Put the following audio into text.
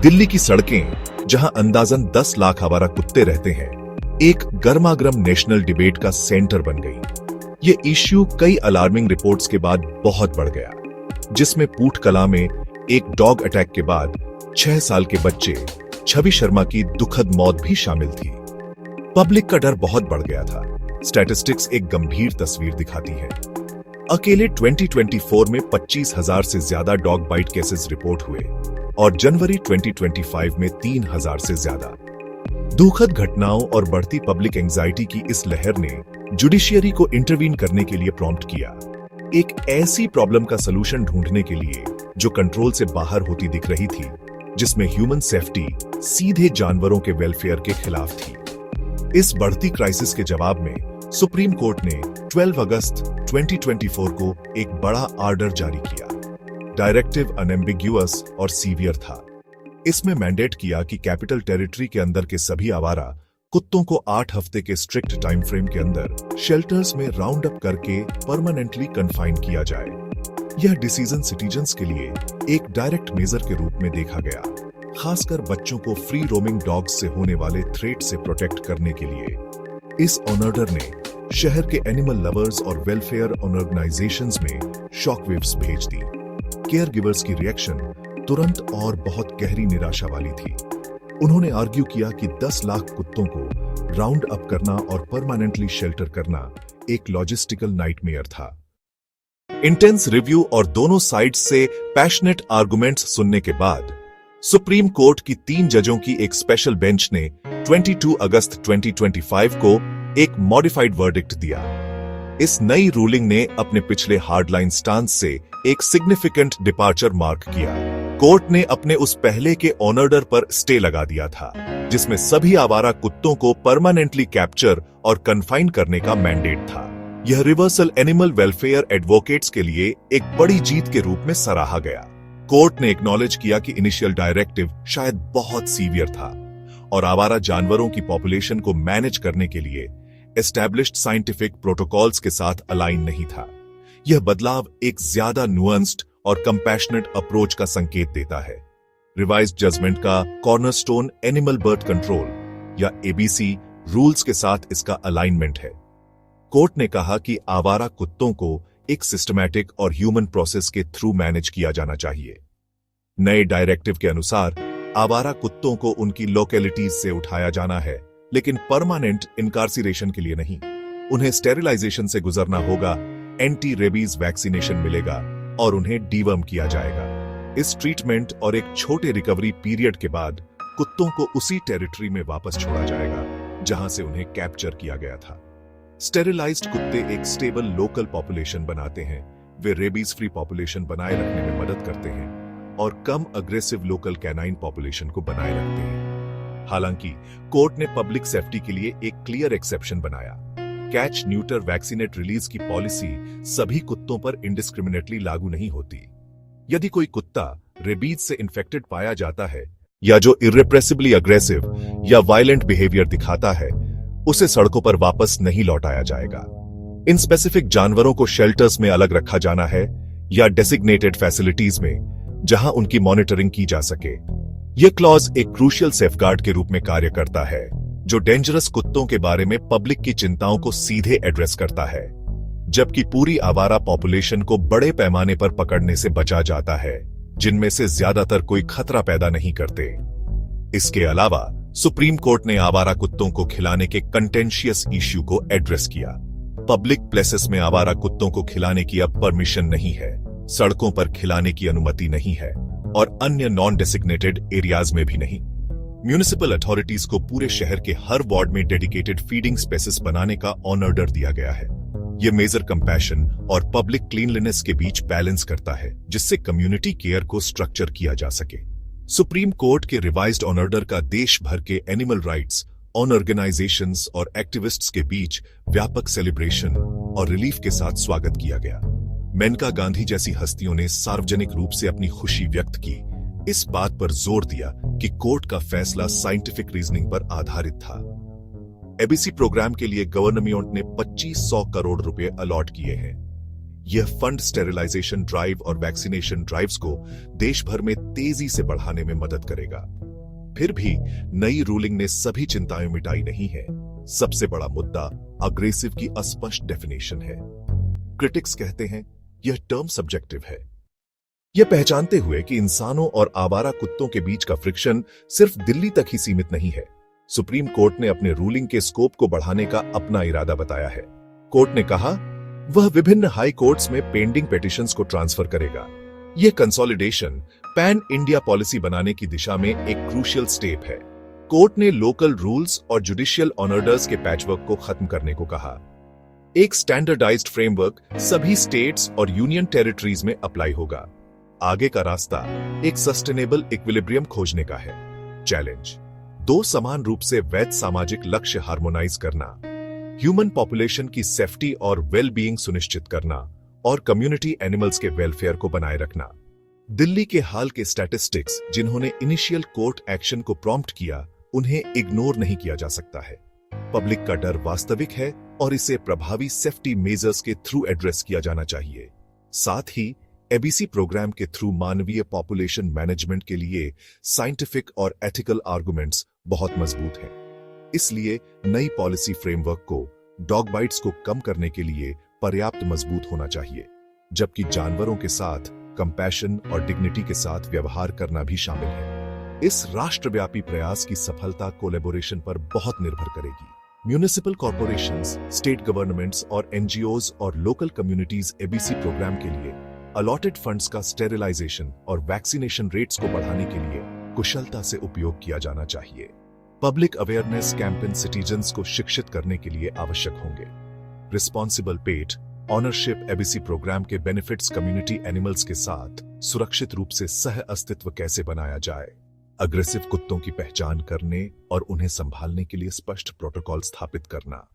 दिल्ली की सड़कें, जहां अंदाजन 10 लाख आवारा कुत्ते रहते हैं, एक गर्मागर्म नेशनल डिबेट का सेंटर बन गई। ये इश्यू कई अलार्मिंग रिपोर्ट्स के बाद बहुत बढ़ गया, जिसमें पूटकला में एक डॉग अटैक के बाद 6 साल के बच्चे छवि शर्मा की दुखद मौत भी शामिल थी। पब्लिक का डर बहुत बढ़ गया था। स्टैटिस्टिक्स एक गंभीर तस्वीर दिखाती है। अकेले 2024 में 25,000 से ज्यादा डॉग बाइट केसेस रिपोर्ट हुए और जनवरी 2025 में 3,000 से ज्यादा। दुखद घटनाओं और बढ़ती पब्लिक एंजाइटी की इस लहर ने जुडिशियरी को इंटरवीन करने के लिए प्रॉम्प्ट किया, एक ऐसी प्रॉब्लम का सलूशन ढूंढने के लिए जो कंट्रोल से बाहर होती दिख रही थी, जिसमें ह्यूमन सेफ्टी सीधे जानवरों के वेलफेयर के खिलाफ थी। इस बढ़ती क्राइसिस के जवाब में सुप्रीम कोर्ट ने 12 अगस्त 2024 को एक बड़ा ऑर्डर जारी किया। डायरेक्टिव अनएम्बिग्यूअस और सीवियर था। इसमें मैंडेट किया कि कैपिटल टेरिटरी के अंदर के सभी आवारा कुत्तों को 8 हफ्ते के स्ट्रिक्ट टाइम फ्रेम के अंदर शेल्टर्स में राउंड अप करके परमानेंटली कन्फाइन किया जाए। यह डिसीजन सिटीजन्स के लिए एक डायरेक्ट मेजर के रूप में देखा गया, खासकर बच्चों को फ्री रोमिंग डॉग्स से होने वाले थ्रेट से प्रोटेक्ट करने के लिए। इस ऑर्डर ने शहर के एनिमल लवर्स और वेलफेयर ऑर्गेनाइजेशंस में शॉकवेव्स भेज दी। केयर गिवर्स की रिएक्शन तुरंत और बहुत गहरी निराशा वाली थी। उन्होंने आर्ग्यू किया कि 10 लाख कुत्तों को राउंड अप करना और परमानेंटली शेल्टर करना एक लॉजिस्टिकल नाइटमेयर था। इंटेंस रिव्यू और दोनों साइड्स से पैशनेट आर्गुमेंट्स सुनने के बाद सुप्रीम कोर्ट की 3 जजों की एक स्पेशल बेंच ने 22 अगस्त 2025 को एक मॉडिफाइड वर्डिक्ट दिया। इस नई रूलिंग ने अपने पिछले हार्डलाइन स्टांस से एक सिग्निफिकेंट डिपार्चर मार्क किया। कोर्ट ने अपने उस पहले के ऑर्डर पर स्टे लगा दिया था, जिसमें सभी आवारा कुत्तों को परमानेंटली कैप्चर और कन्फाइन करने का मैंडेट था। यह रिवर्सल एनिमल वेलफेयर एडवोकेट्स के लिए एक बड़ी जीत के रूप में सराहा गया। कोर्ट ने एक्नॉलेज किया कि इनिशियल डायरेक्टिव शायद बहुत सीवियर था और आवारा जानवरों की पॉपुलेशन को मैनेज करने के लिए एस्टैब्लिश्ड साइंटिफिक प्रोटोकॉल्स के साथ अलाइन नहीं था। यह बदलाव एक ज्यादा नुआंस्ड और कंपैशनेट अप्रोच का संकेत देता है। रिवाइज्ड जजमेंट का कॉर्नरस्टोन एनिमल बर्थ कंट्रोल या एबीसी रूल्स के साथ इसका अलाइनमेंट है। कोर्ट ने कहा कि आवारा कुत्तों को एक सिस्टमैटिक और ह्यूमन प्रोसेस के थ्रू मैनेज किया जाना चाहिए। नए डायरेक्टिव के अनुसार आवारा कुत्तों को उनकी लोकेलिटीज से उठाया जाना है, लेकिन परमानेंट इनकार्सिरेशन के लिए नहीं। उन्हें स्टेरिलाइजेशन से गुजरना होगा, एंटी रेबीज वैक्सीनेशन मिलेगा और उन्हें डीवर्म किया जाएगा। इस ट्रीटमेंट और एक छोटे रिकवरी पीरियड के बाद कुत्तों को उसी टेरिटरी में वापस छोड़ा जाएगा जहां से उन्हें कैप्चर किया गया था। स्टेरिलाइज्ड कुत्ते एक स्टेबल लोकल पॉपुलेशन बनाते हैं। वे रेबीज फ्री पॉपुलेशन बनाए रखने में मदद करते हैं और कम अग्रेसिव लोकल कैनाइन पॉपुलेशन को बनाए रखते हैं। हालांकि कोर्ट ने पब्लिक सेफ्टी के लिए एक क्लियर एक्सेप्शन बनाया। कैच न्यूटर वैक्सीनेट रिलीज की पॉलिसी सभी कुत्तों पर इंडिस्क्रिमिनेटली लागू नहीं होती। यदि कोई कुत्ता रेबीज से इन्फेक्टेड पाया जाता है या जो इर्रेप्रेसिबली अग्रेसिव या वायलेंट बिहेवियर दिखाता है, उसे सड़कों पर वापस नहीं लौटाया जाएगा। इन स्पेसिफिक जानवरों को शेल्टर्स में अलग रखा जाना है या डेसिग्नेटेड फैसिलिटीज में, जहां उनकी मॉनिटरिंग की जा सके। यह क्लॉज एक क्रूशियल सेफगार्ड के रूप में कार्य करता है, जो डेंजरस कुत्तों के बारे में पब्लिक की चिंताओं को सीधे एड्रेस करता है, जबकि पूरी आवारा पॉपुलेशन को बड़े पैमाने पर पकड़ने से बचा जाता है, जिनमें से ज्यादातर कोई खतरा पैदा नहीं करते। इसके अलावा सुप्रीम कोर्ट ने आवारा कुत्तों को खिलाने के कंटेंशियस इश्यू को एड्रेस किया। पब्लिक प्लेसेस में आवारा कुत्तों को खिलाने की अब परमिशन नहीं है, सड़कों पर खिलाने की अनुमति नहीं है और अन्य नॉन डेसिग्नेटेड एरियाज में भी नहीं। म्यूनिसिपल अथॉरिटीज को पूरे शहर के हर वार्ड में डेडिकेटेड फीडिंग स्पेसेस बनाने का ऑर्डर दिया गया है। यह मेजर कंपैशन और पब्लिक क्लीनलीनेस के बीच बैलेंस करता है, जिससे कम्युनिटी केयर को स्ट्रक्चर किया जा सके। सुप्रीम कोर्ट के रिवाइज्ड ऑर्डर का देश भर के एनिमल राइट्स ऑर्गेनाइजेशंस और एक्टिविस्ट्स के बीच व्यापक सेलिब्रेशन और रिलीफ के साथ स्वागत किया गया। मेनका गांधी जैसी हस्तियों ने सार्वजनिक रूप से अपनी खुशी व्यक्त की, इस बात पर जोर दिया कि कोर्ट का फैसला साइंटिफिक रीजनिंग पर आधारित था। एबीसी प्रोग्राम के लिए गवर्नमेंट ने 2500 करोड़ रुपए अलॉट किए हैं। यह फंड स्टेरिलाइजेशन ड्राइव और वैक्सीनेशन ड्राइव्स को देश भर में तेजी से बढ़ाने में मदद करेगा। फिर भी नई रूलिंग ने सभी चिंताएं मिटाई नहीं है। सबसे बड़ा मुद्दा अग्रेसिव की अस्पष्ट डेफिनेशन है। क्रिटिक्स कहते हैं यह टर्म सब्जेक्टिव है। यह पहचानते हुए कि इंसानों और आवारा कुत्तों के बीच का फ्रिक्शन सिर्फ दिल्ली तक ही सीमित नहीं है, सुप्रीम कोर्ट ने अपने रूलिंग के स्कोप को बढ़ाने का अपना इरादा बताया है। कोर्ट ने कहा वह विभिन्न हाई कोर्ट्स में पेंडिंग पिटीशंस को ट्रांसफर करेगा। यह कंसोलिडेशन पैन इंडिया पॉलिसी बनाने की दिशा में एक क्रूशियल स्टेप है। कोर्ट ने लोकल रूल्स और जुडिशियल ऑर्डर्स के पैचवर्क को खत्म करने को कहा। एक स्टैंडर्डाइज्ड फ्रेमवर्क सभी स्टेट्स और यूनियन टेरिटरीज में अप्लाई होगा। आगे का रास्ता एक सस्टेनेबल इक्विलिब्रियम खोजने का है। चैलेंज 2 समान रूप से वैध सामाजिक लक्ष्य हार्मोनाइज करना, ह्यूमन पॉपुलेशन की सेफ्टी और वेल बीइंग सुनिश्चित करना और कम्युनिटी एनिमल्स के वेलफेयर को बनाए रखना। दिल्ली के हाल के स्टैटिस्टिक्स जिन्होंने इनिशियल कोर्ट एक्शन को प्रॉम्प्ट किया, उन्हें इग्नोर नहीं किया जा सकता है। पब्लिक का डर वास्तविक है और इसे प्रभावी सेफ्टी मेजर्स के थ्रू एड्रेस किया जाना चाहिए। साथ ही एबीसी प्रोग्राम के थ्रू मानवीय पॉपुलेशन मैनेजमेंट के लिए साइंटिफिक और एथिकल आर्गुमेंट्स बहुत मजबूत हैं। इसलिए नई पॉलिसी फ्रेमवर्क को डॉग बाइट्स को कम करने के लिए पर्याप्त मजबूत होना चाहिए, जबकि जानवरों के साथ कंपैशन और डिग्निटी के साथ व्यवहार करना भी शामिल है। इस राष्ट्रव्यापी प्रयास की सफलता कोलैबोरेशन पर बहुत निर्भर करेगी। म्यूनिसिपल कॉर्पोरेशंस, स्टेट गवर्नमेंट्स और एनजीओज और लोकल कम्युनिटीज एबीसी प्रोग्राम के लिए अलॉटेड फंड्स का स्टेरिलाइजेशन और वैक्सीनेशन रेट्स को बढ़ाने के लिए कुशलता से उपयोग किया जाना चाहिए। पब्लिक अवेयरनेस कैंपेन सिटीजन्स को शिक्षित करने के लिए आवश्यक होंगे। रिस्पॉन्सिबल पेट ऑनरशिप एबीसी प्रोग्राम के बेनिफिट्स कम्युनिटी एनिमल्स के साथ सुरक्षित रूप से सह अस्तित्व कैसे बनाया जाए, अग्रेसिव कुत्तों की पहचान करने और उन्हें संभालने के लिए स्पष्ट प्रोटोकॉल स्थापित करना।